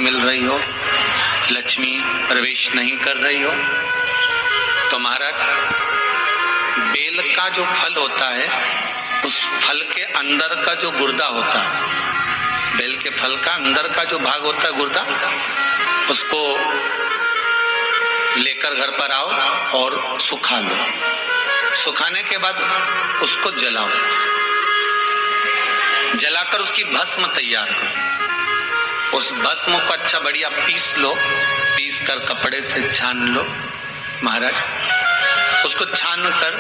मिल रही हो, लक्ष्मी प्रवेश नहीं कर रही हो, तो महाराज बेल का जो फल होता है, उस फल के अंदर का जो गुर्दा होता है, बेल के फल का अंदर का जो भाग होता है गुर्दा, उसको लेकर घर पर आओ और सुखा लो। सुखाने के बाद उसको जलाओ, जलाकर उसकी भस्म तैयार करो। उस भस्म को अच्छा बढ़िया पीस लो, पीस कर कपड़े से छान लो। महाराज उसको छान कर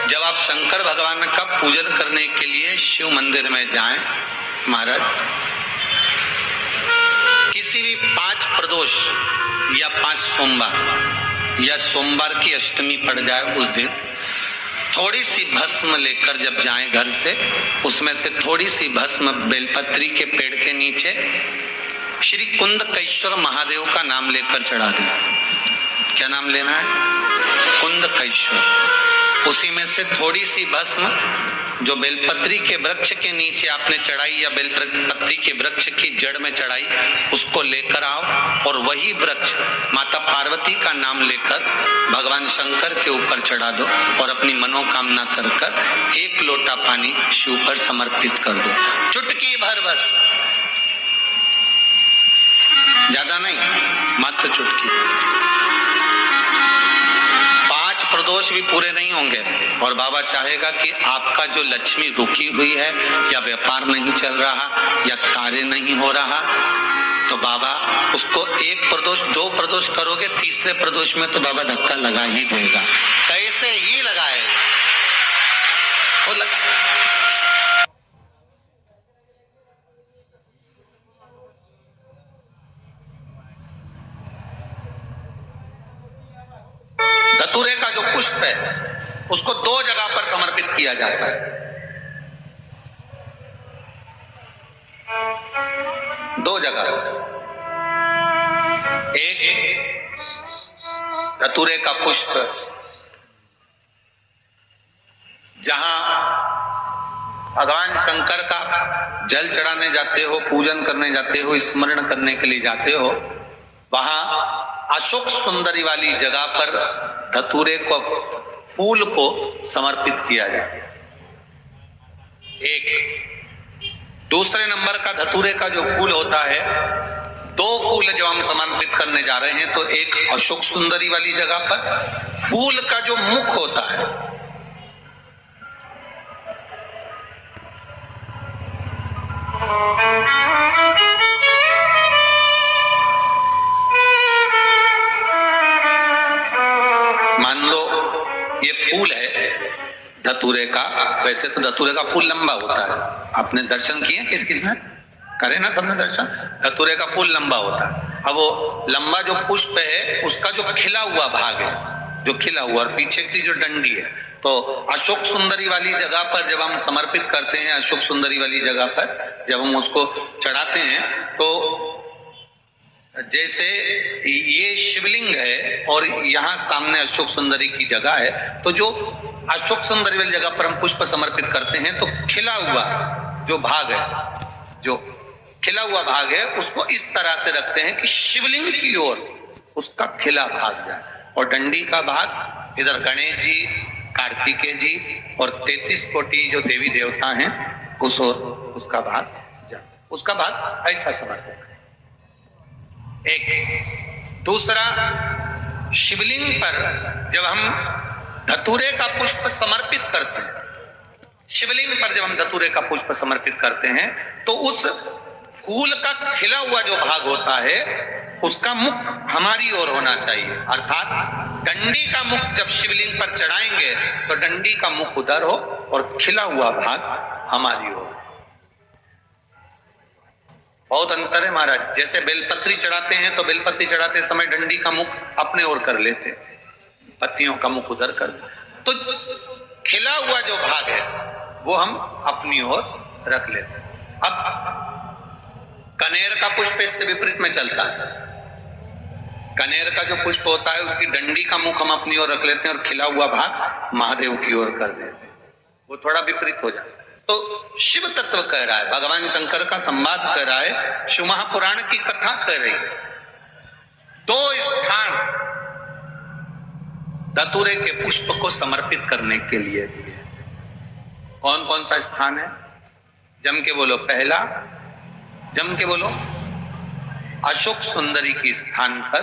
जब आप शंकर भगवान का पूजन करने के लिए शिव मंदिर में जाएं, महाराज किसी भी 5 प्रदोष या 5 सोमवार या सोमवार की अष्टमी पड़ जाए उस दिन थोड़ी सी भस्म लेकर जब जाएं घर से, उसमें से थोड़ी सी भस्म बेलपत्री के पेड़ के नीचे श्री कुंदकेश्वर महादेव का नाम लेकर चढ़ा दें। क्या नाम लेना है? कुंदकेश्वर। उसी में से थोड़ी सी भस्म जो बेलपत्री के वृक्ष के नीचे आपने चढ़ाई या बेलपत्री के वृक्ष की जड़ में चढ़ाई, उसको लेकर आओ और वही वृक्ष माता पार्वती का नाम लेकर भगवान शंकर के ऊपर चढ़ा दो और अपनी मनोकामना कर कर 1 लोटा पानी शिव पर समर्पित कर दो। चुटकी भर बस, ज्यादा नहीं, मात्र चुटकी भर। 5 प्रदोष भी पूरे नहीं होंगे और बाबा चाहेगा कि आपका जो लक्ष्मी रुकी हुई है या व्यापार नहीं चल रहा या कार्य नहीं हो रहा, तो बाबा उसको 1 प्रदोष 2 प्रदोष करोगे, तीसरे प्रदोष में तो बाबा धक्का लगा ही देगा। कैसे ही लगाएगा वो लगा। धतूरे का जो पुष्प है उसको 2 जगह पर समर्पित किया जाता है। 2 जगह, एक धतूरे का पुष्प जहां भगवान शंकर का जल चढ़ाने जाते हो, पूजन करने जाते हो, स्मरण करने के लिए जाते हो, वहां अशोक सुंदरी वाली जगह पर धतूरे को फूल को समर्पित किया जाए। एक दूसरे नंबर का धतूरे का जो फूल होता है, 2 फूल जब हम समर्पित करने जा रहे हैं, तो एक अशोक सुंदरी वाली जगह पर फूल का जो मुख होता है, मान लो ये फूल है धतूरे का। वैसे तो धतूरे का फूल लंबा होता है, आपने दर्शन किए किस किसने करे ना, सबने दर्शन। धतूरे का फूल लंबा होता है। अब वो लंबा जो पुष्प है उसका जो खिला हुआ भाग है, जो खिला हुआ, और पीछे की जो डंडी है, तो अशोक सुंदरी वाली जगह पर जब हम समर्पित करते हैं, अशोक सुंदरी वाली जगह पर जब हम उसको चढ़ाते हैं, तो जैसे ये शिवलिंग है और यहाँ सामने अशोक सुंदरी की जगह है, तो जो अशोक सुंदरी वाली जगह पर हम पुष्प समर्पित करते हैं, तो खिला हुआ जो भाग है, जो खिला हुआ भाग है, उसको इस तरह से रखते हैं कि शिवलिंग की ओर उसका खिला भाग जाए, और डंडी का भाग इधर गणेश जी, कार्तिकेय जी और 33 कोटि जो देवी देवता हैं उस ओर उसका भाग जाए। उसका भाग ऐसा समर्पित करें। एक दूसरा, शिवलिंग पर जब हम धतूरे का पुष्प समर्पित करते हैं, शिवलिंग पर जब हम धतूरे का पुष्प समर्पित करते हैं, तो उस फूल का खिला हुआ जो भाग होता है उसका मुख हमारी ओर होना चाहिए। अर्थात डंडी का मुख जब शिवलिंग पर चढ़ाएंगे तो डंडी का मुख उधर हो और खिला हुआ भाग हमारी ओर। बहुत अंतर है महाराज। जैसे बेलपत्री चढ़ाते हैं तो बेलपत्री चढ़ाते समय डंडी का मुख अपने ओर कर लेते, पत्तियों का मुख उधर कर देते, तो खिला हुआ जो भाग है वो हम अपनी ओर रख लेते। अब कनेर का पुष्प इससे विपरीत में चलता है। कनेर का जो पुष्प होता है उसकी डंडी का मुख हम अपनी ओर रख लेते हैं और खिला हुआ भाग महादेव की ओर कर देते हैं। वो थोड़ा विपरीत हो जाता है। तो शिव तत्व कह रहा है, भगवान शंकर का संवाद कर रहा है, शिव महापुराण की कथा कर रही। दो स्थान धतूरे के पुष्प को समर्पित करने के लिए दिए। कौन कौन सा स्थान है? जम के बोलो। पहला, जम के बोलो। अशोक सुंदरी के स्थान पर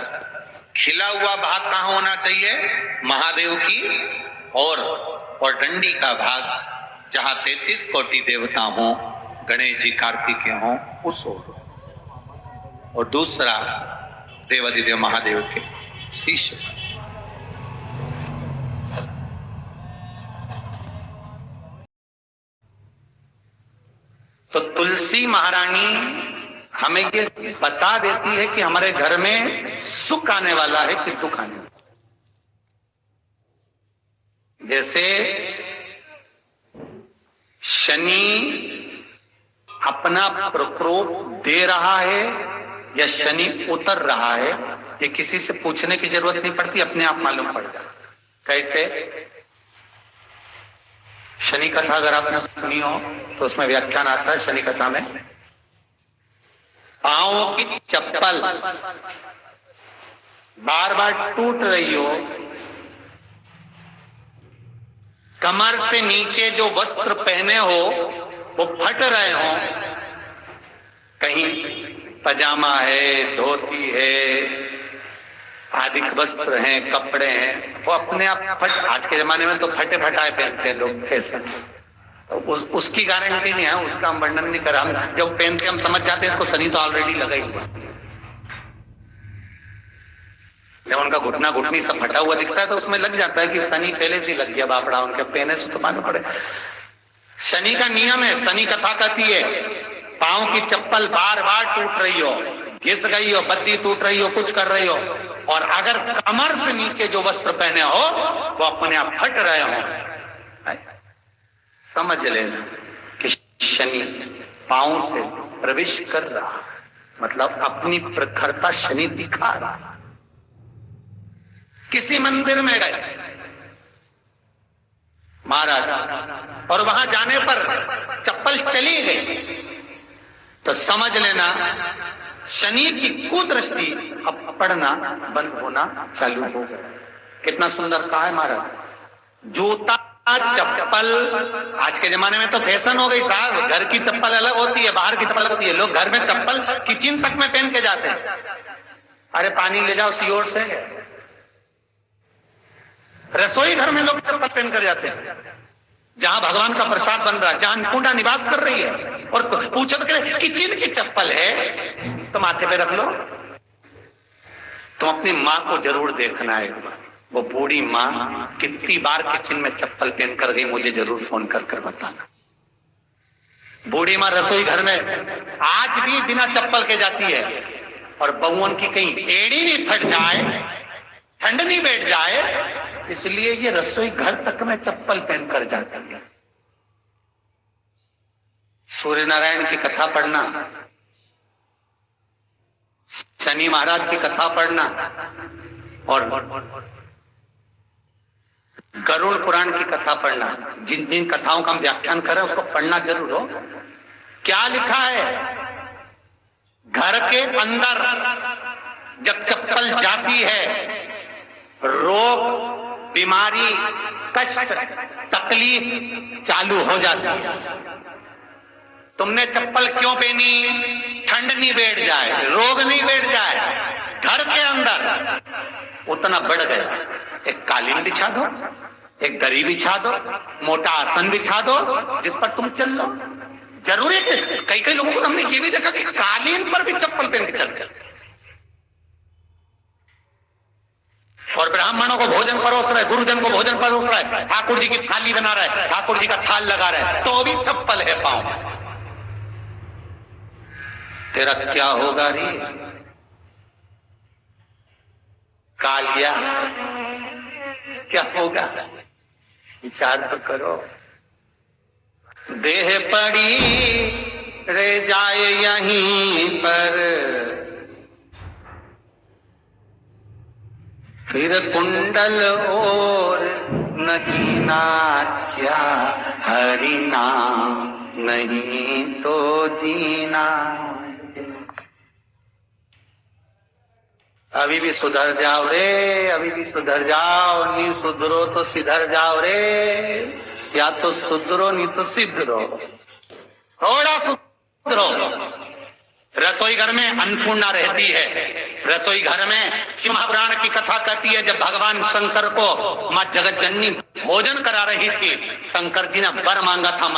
खिला हुआ भाग कहां होना चाहिए? महादेव की और डंडी का भाग जहां 33 कोटि देवता हो, गणेश जी कार्तिकेय हो, उस ओर। और दूसरा देवाधिदेव महादेव के शीश पर। तो तुलसी महारानी हमें ये बता देती है कि हमारे घर में सुख आने वाला है कि दुख आने वाला। जैसे शनि अपना प्रकोप दे रहा है या शनि उतर रहा है, ये किसी से पूछने की जरूरत नहीं पड़ती, अपने आप मालूम पड़ जाता। कैसे? शनि कथा अगर आपने सुनी हो तो उसमें व्याख्यान आता है शनि कथा में, पांव की चप्पल बार बार टूट रही हो, कमर से नीचे जो वस्त्र पहने हो वो फट रहे हो, कहीं पजामा है, धोती है, आदि वस्त्र हैं, कपड़े हैं, वो अपने आप फट। आज के जमाने में तो फटे फटाए पहनते हैं लोग, फैशन। तो उसकी गारंटी नहीं है, उसका हम वर्णन नहीं कर रहा। हम जब पहनते हम समझ जाते हैं इसको शनि तो ऑलरेडी लगा ही हुआ। जब उनका घुटना घुटनी सब फटा हुआ दिखता है तो उसमें लग जाता है कि शनि पहले से लग गया बापड़ा, उनके पहने से तो मालूम पड़े। शनि का नियम है, शनि कथा कहती है पांव की चप्पल बार बार टूट रही हो, घिस गई हो, बद्दी टूट रही हो, कुछ कर रही हो, और अगर कमर से नीचे जो वस्त्र पहने हो वो अपने आप फट रहे हो, समझ लेना कि शनि पांव से प्रवेश कर रहा है, मतलब अपनी प्रखरता शनि दिखा रहा है। किसी मंदिर में गए महाराज और वहां जाने पर चप्पल चली गई तो समझ लेना शनि की कुदृष्टि अब पड़ना बंद होना चालू हो गया। कितना सुंदर कहा है महाराज। जूता चप्पल आज के जमाने में तो फैशन हो गई साहब, घर की चप्पल अलग होती है, बाहर की चप्पल अलग होती है। लोग घर में चप्पल किचन तक में पहन के जाते हैं। अरे पानी ले जाओ सियोर से, रसोई घर में लोग चप्पल पहन कर जाते हैं, जहां भगवान का प्रसाद बन रहा है, जहां अन्नपूर्णा निवास कर रही है, और पूछो तो कह किचन की चप्पल है तो माथे पे रख लो। तो अपनी माँ को जरूर देखना है एक बार, वो बूढ़ी माँ कितनी बार किचन में चप्पल पहन कर गई, मुझे जरूर फोन कर कर बताना। बूढ़ी माँ रसोई घर में आज भी बिना चप्पल के जाती है, और बहुओं की कहीं एड़ी नहीं फट जाए, ठंड नहीं बैठ जाए, इसलिए ये रसोई घर तक में चप्पल पहन कर जाती है। सूर्य नारायण की कथा पढ़ना, शनि महाराज की कथा पढ़ना, और गरुड़ पुराण की कथा पढ़ना। जिन जिन कथाओं का हम व्याख्यान कर रहे हैं उसको पढ़ना जरूर हो। क्या लिखा है? घर के अंदर जब चप्पल जाती है, रोग, बीमारी, कष्ट, तकलीफ चालू हो जाती है। तुमने चप्पल क्यों पहनी? ठंड नहीं बैठ जाए, रोग नहीं बैठ जाए। घर के अंदर उतना बढ़ गया, एक कालीन बिछा दो, एक दरी बिछा दो, मोटा आसन बिछा दो जिस पर तुम चल लो। जरूरी है। कई कई लोगों को हमने ये भी देखा कि कालीन पर भी चप्पल पहन के चलते, और ब्राह्मणों को भोजन परोस रहा है, गुरुजन को भोजन परोस रहा है, ठाकुर जी की थाली बना रहा है, ठाकुर जी का थाल लगा रहा है, तो भी चप्पल है पांव। तेरा क्या होगा रे कालिया, क्या होगा? विचार तो करो। देह पड़ी रह जाए यहीं पर, फिर कुंडल और नगीना क्या हरि नाम। नहीं तो जीना। अभी भी सुधर जाओ रे, अभी भी सुधर जाओ, नहीं सुधरो तो सिधर जाओ रे, या तो सुधरो नहीं तो सिधरो, थोड़ा सुधरो। रसोई घर में अन्नपूर्णा रहती है, रसोई घर में शिव महापुराण की कथा कहती है, जब भगवान शंकर को मां जगत जननी भोजन करा रही थी, शंकर जी ने वर मांगा था।